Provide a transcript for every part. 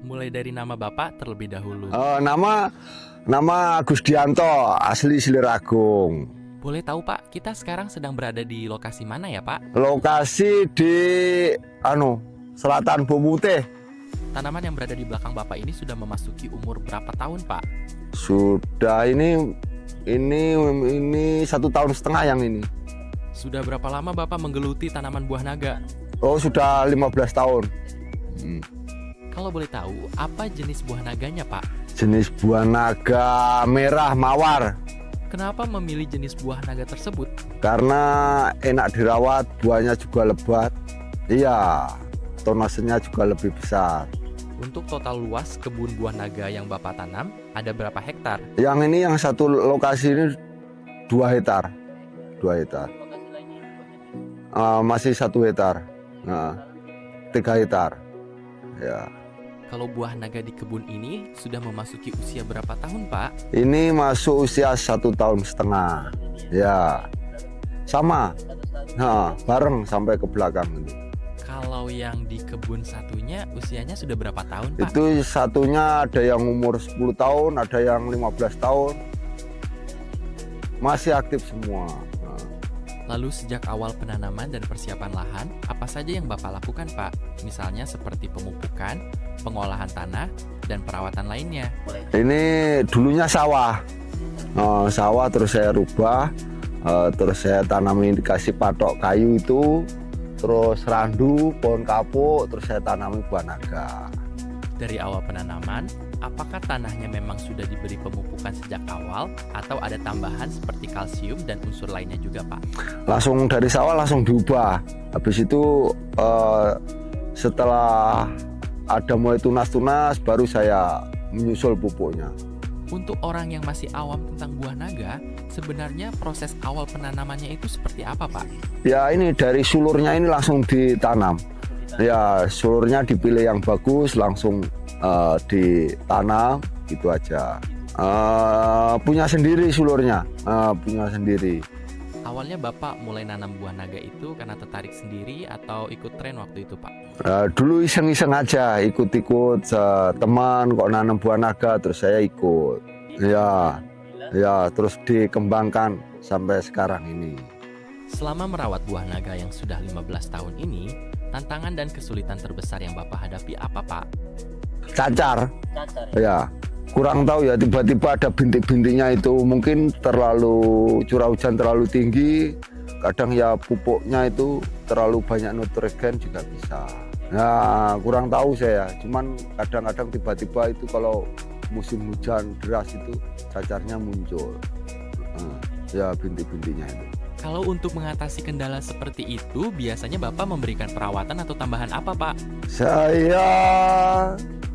Mulai dari nama Bapak terlebih dahulu. Nama Agus Dianto, asli Siliragung. Boleh tahu Pak, kita sekarang sedang berada di lokasi mana ya Pak? Lokasi di Selatan Bumuteh. Tanaman yang berada di belakang Bapak ini sudah memasuki umur berapa tahun Pak? Sudah ini 1,5 tahun yang ini. Sudah berapa lama Bapak menggeluti tanaman buah naga? Oh, sudah 15 tahun. Kalau boleh tahu, apa jenis buah naganya Pak? Jenis buah naga merah mawar. Kenapa memilih jenis buah naga tersebut? Karena enak dirawat, buahnya juga lebat. Iya, tonasenya juga lebih besar. Untuk total luas kebun buah naga yang Bapak tanam, ada berapa hektar? Yang satu lokasi ini 2 hektar. 2 hektar. Masih 1 hektar. 3 hektar. Ya. Kalau buah naga di kebun ini sudah memasuki usia berapa tahun Pak? Ini masuk usia 1,5 tahun. Ya. Sama. Bareng sampai ke belakang itu. Kalau yang di kebun satunya usianya sudah berapa tahun Pak? Itu satunya ada yang umur 10 tahun, ada yang 15 tahun. Masih aktif semua. Lalu sejak awal penanaman dan persiapan lahan, apa saja yang Bapak lakukan Pak? Misalnya seperti pemupukan, pengolahan tanah, dan perawatan lainnya. Ini dulunya sawah. Sawah terus saya rubah, terus saya tanamin, dikasih patok kayu itu, terus randu, pohon kapuk, terus saya tanami buah naga. Dari awal penanaman, apakah tanahnya memang sudah diberi pemupukan sejak awal atau ada tambahan seperti kalsium dan unsur lainnya juga Pak? Langsung dari sawah langsung diubah. Habis itu setelah ada mulai tunas-tunas baru saya menyusul pupuknya. Untuk orang yang masih awam tentang buah naga, sebenarnya proses awal penanamannya itu seperti apa Pak? Ya ini dari sulurnya ini langsung ditanam. Ya sulurnya dipilih yang bagus, langsung ditanam, gitu aja. Punya sendiri sulurnya, punya sendiri. Awalnya Bapak mulai nanam buah naga itu karena tertarik sendiri atau ikut tren waktu itu Pak? Dulu iseng-iseng aja, ikut-ikut teman kok nanam buah naga, terus saya ikut. Ya terus dikembangkan sampai sekarang ini. Selama merawat buah naga yang sudah 15 tahun ini, tantangan dan kesulitan terbesar yang Bapak hadapi apa Pak? Cacar. Ya, kurang tahu ya, tiba-tiba ada bintik-bintiknya itu, mungkin terlalu curah hujan terlalu tinggi, kadang ya pupuknya itu terlalu banyak nitrogen juga bisa. Nah, kurang tahu saya, cuman kadang-kadang tiba-tiba itu kalau musim hujan deras itu cacarnya muncul. Ya bintik-bintiknya itu. Kalau untuk mengatasi kendala seperti itu, biasanya Bapak memberikan perawatan atau tambahan apa Pak? Saya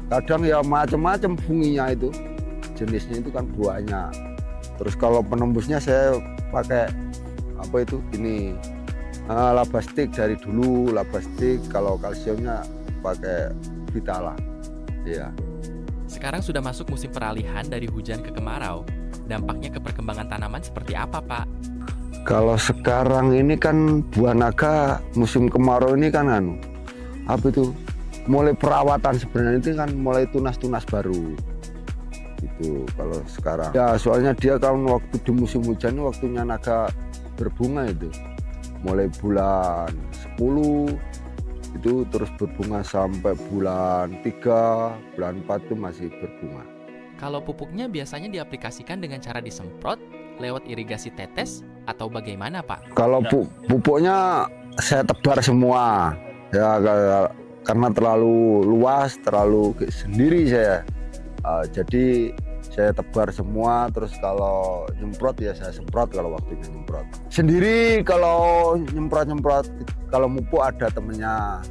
kadang ya macam-macam funginya itu, jenisnya itu kan buahnya. Terus kalau penembusnya saya pakai apa itu ini labastik dari dulu, labastik. Kalau kalsiumnya pakai Vitala. Ya. Sekarang sudah masuk musim peralihan dari hujan ke kemarau. Dampaknya ke perkembangan tanaman seperti apa Pak? Kalau sekarang ini kan buah naga musim kemarau ini kan apa itu mulai perawatan sebenarnya itu kan mulai tunas-tunas baru gitu. Kalau sekarang ya soalnya dia kan waktu di musim hujan waktunya naga berbunga itu mulai bulan 10 itu terus berbunga sampai bulan 3, bulan 4 itu masih berbunga. Kalau pupuknya biasanya diaplikasikan dengan cara disemprot, lewat irigasi tetes, atau bagaimana Pak? Kalau pupuknya saya tebar semua ya, karena terlalu luas, terlalu sendiri saya. Jadi saya tebar semua, terus kalau nyemprot ya saya semprot kalau waktunya nyemprot. Sendiri kalau nyemprot-nyemprot, kalau pupuk ada temennya.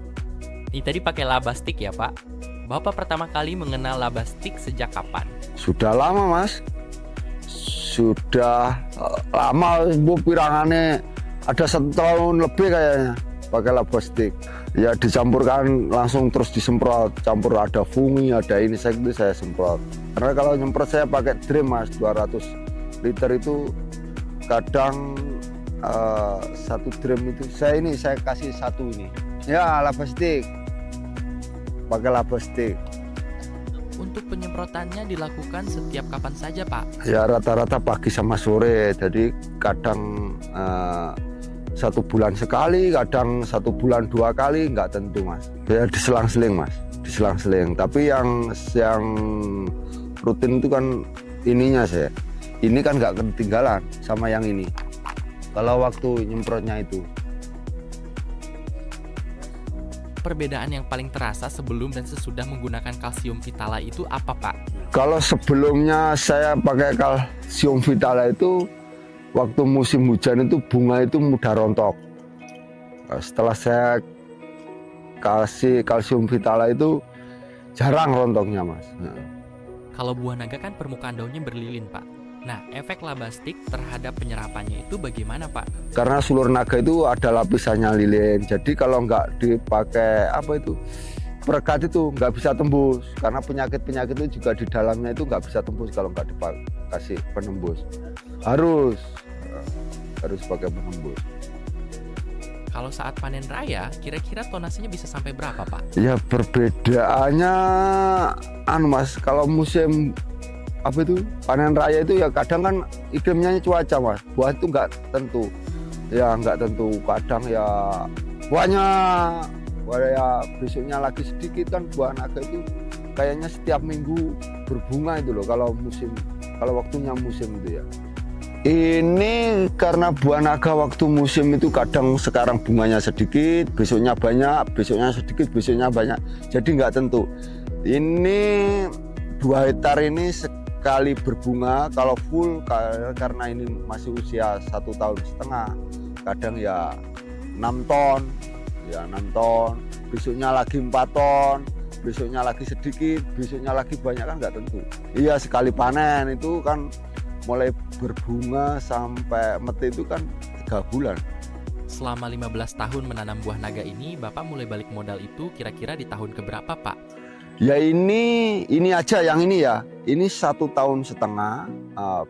Ini tadi pakai labastik ya Pak? Bapak pertama kali mengenal labastik sejak kapan? Sudah lama Mas. Sudah lama, bu pirangannya ada 1 tahun lebih kayaknya pakai labastik. Ya dicampurkan langsung terus disemprot, campur ada fungi, ada insek itu saya semprot. Karena kalau nyemprot saya pakai drum Mas, 200 liter itu kadang 1 drum itu saya kasih 1 ini. Ya labastik, pakai labastik. Untuk penyemprotannya dilakukan setiap kapan saja, Pak? Ya rata-rata pagi sama sore, jadi kadang 1 bulan sekali, kadang 1 bulan 2 kali, nggak tentu mas. Ya diselang-seling mas, diselang-seling. Tapi yang rutin itu kan ininya saya. Ini kan nggak ketinggalan sama yang ini. Kalau waktu nyemprotnya itu. Perbedaan yang paling terasa sebelum dan sesudah menggunakan kalsium Vitala itu apa, Pak? Kalau sebelumnya saya pakai kalsium Vitala itu waktu musim hujan itu bunga itu mudah rontok. Setelah saya kasih kalsium Vitala itu jarang rontoknya mas. Kalau buah naga kan permukaan daunnya berlilin, Pak. Nah, efek labastik terhadap penyerapannya itu bagaimana, Pak? Karena sulur naga itu ada lapisannya lilin, jadi kalau nggak dipakai perekat itu nggak bisa tembus. Karena penyakit itu juga di dalamnya itu nggak bisa tembus kalau nggak dikasih penembus. Harus pakai penembus. Kalau saat panen raya, kira-kira tonasenya bisa sampai berapa, Pak? Ya perbedaannya, mas, kalau musim panen raya itu ya kadang kan iklimnya cuaca mas, buah itu nggak tentu, kadang ya banyak, ya besoknya lagi sedikit kan. Buah naga itu kayaknya setiap minggu berbunga itu loh kalau waktunya musim itu ya. Ini karena buah naga waktu musim itu kadang sekarang bunganya sedikit, besoknya banyak, besoknya sedikit, besoknya banyak, jadi nggak tentu. Ini 2 hektar ini sekali berbunga, kalau full karena ini masih usia 1,5 tahun, kadang ya 6 ton, besoknya lagi 4 ton, besoknya lagi sedikit, besoknya lagi banyak, kan nggak tentu. Iya, sekali panen itu kan mulai berbunga sampai meti itu kan 3 bulan. Selama 15 tahun menanam buah naga ini, Bapak mulai balik modal itu kira-kira di tahun keberapa, Pak? Ya ini aja yang ini ya. Ini 1,5 tahun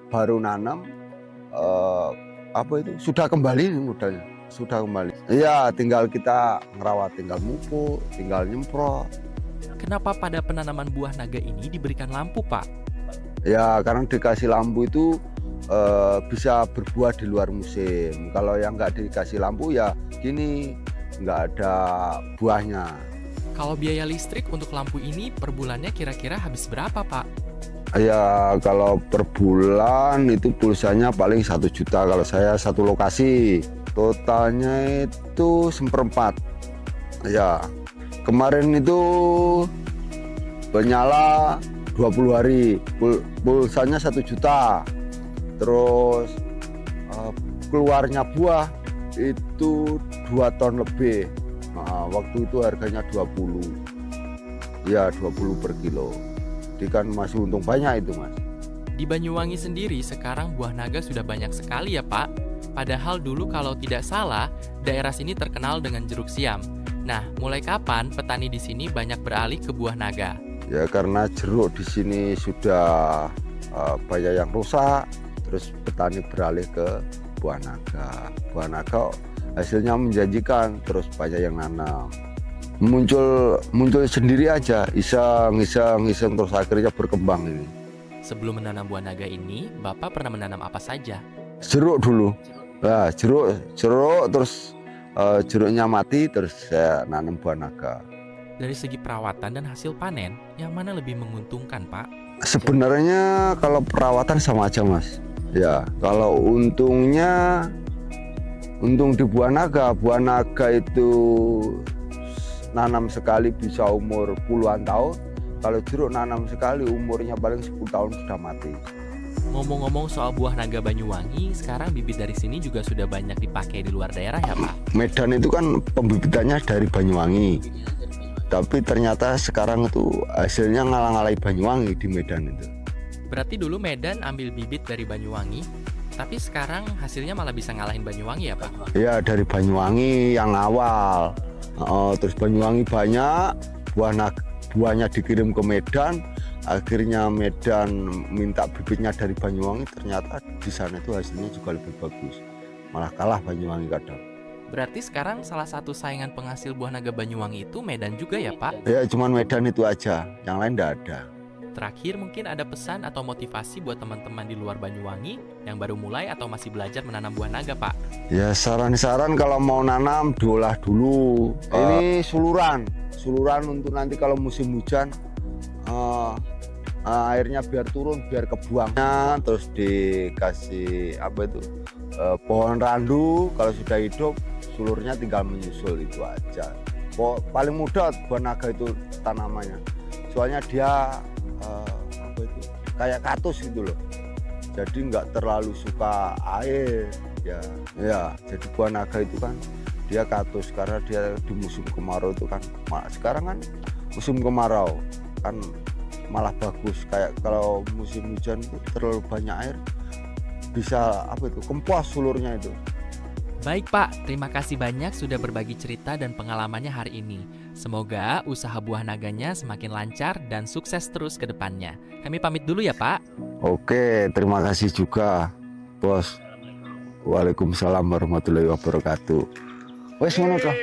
baru nanam, sudah kembali modalnya, sudah kembali. Iya, tinggal kita ngerawat, tinggal mupuk, tinggal nyemprot. Kenapa pada penanaman buah naga ini diberikan lampu, Pak? Ya karena dikasih lampu itu bisa berbuah di luar musim. Kalau yang nggak dikasih lampu ya gini, nggak ada buahnya. Kalau biaya listrik untuk lampu ini per bulannya kira-kira habis berapa, Pak? Ya kalau per bulan itu pulsanya paling 1 juta. Kalau saya 1 lokasi, totalnya itu 1/4. Ya kemarin itu menyala 20 hari, pulsanya 1 juta. Terus keluarnya buah itu 2 ton lebih. Nah, waktu itu harganya 20. Ya 20 per kilo. Jadi kan masih untung banyak itu mas. Di Banyuwangi sendiri sekarang buah naga sudah banyak sekali ya Pak. Padahal dulu kalau tidak salah, daerah sini terkenal dengan jeruk siam. Nah, mulai kapan petani di sini banyak beralih ke buah naga? Ya karena jeruk di sini sudah banyak yang rusak, terus petani beralih ke buah naga. Buah naga hasilnya menjanjikan, terus banyak yang nanam. Muncul sendiri aja, iseng terus akhirnya berkembang ini. Sebelum menanam buah naga ini, Bapak pernah menanam apa saja? Jeruk dulu. Nah, jeruk terus jeruknya mati, terus saya nanam buah naga. Dari segi perawatan dan hasil panen, yang mana lebih menguntungkan, Pak? Sebenarnya kalau perawatan sama aja, Mas. Ya, kalau untungnya untung di buah naga itu nanam sekali bisa umur puluhan tahun. Kalau jeruk nanam sekali umurnya paling 10 tahun sudah mati. Ngomong-ngomong soal buah naga Banyuwangi, sekarang bibit dari sini juga sudah banyak dipakai di luar daerah ya Pak? Medan itu kan pembibitannya dari Banyuwangi. Tapi ternyata sekarang itu hasilnya ngalah-ngalahi Banyuwangi di Medan itu. Berarti dulu Medan ambil bibit dari Banyuwangi, tapi sekarang hasilnya malah bisa ngalahin Banyuwangi ya Pak? Ya dari Banyuwangi yang awal. Terus Banyuwangi banyak, buahnya dikirim ke Medan, akhirnya Medan minta bibitnya dari Banyuwangi, ternyata di sana itu hasilnya juga lebih bagus, malah kalah Banyuwangi kadang. Berarti sekarang salah satu saingan penghasil buah naga Banyuwangi itu Medan juga ya Pak? Ya cuman Medan itu aja, yang lain tidak ada. Terakhir mungkin ada pesan atau motivasi buat teman-teman di luar Banyuwangi yang baru mulai atau masih belajar menanam buah naga, Pak? Ya saran-saran kalau mau nanam diolah dulu. Ini suluran untuk nanti kalau musim hujan airnya biar turun, biar kebuangnya, terus dikasih pohon randu. Kalau sudah hidup sulurnya tinggal menyusul, itu aja. Paling mudah buah naga itu tanamannya, soalnya dia kayak kaktus gitu loh, jadi nggak terlalu suka air ya. Jadi buah naga itu kan dia kaktus karena dia di musim kemarau itu kan. Sekarang kan musim kemarau kan malah bagus. Kayak kalau musim hujan itu terlalu banyak air, bisa kempos sulurnya itu. Baik Pak, terima kasih banyak sudah berbagi cerita dan pengalamannya hari ini. Semoga usaha buah naganya semakin lancar dan sukses terus ke depannya. Kami pamit dulu ya Pak. Oke, terima kasih juga Bos. Waalaikumsalam warahmatullahi wabarakatuh. Wes ngono toh.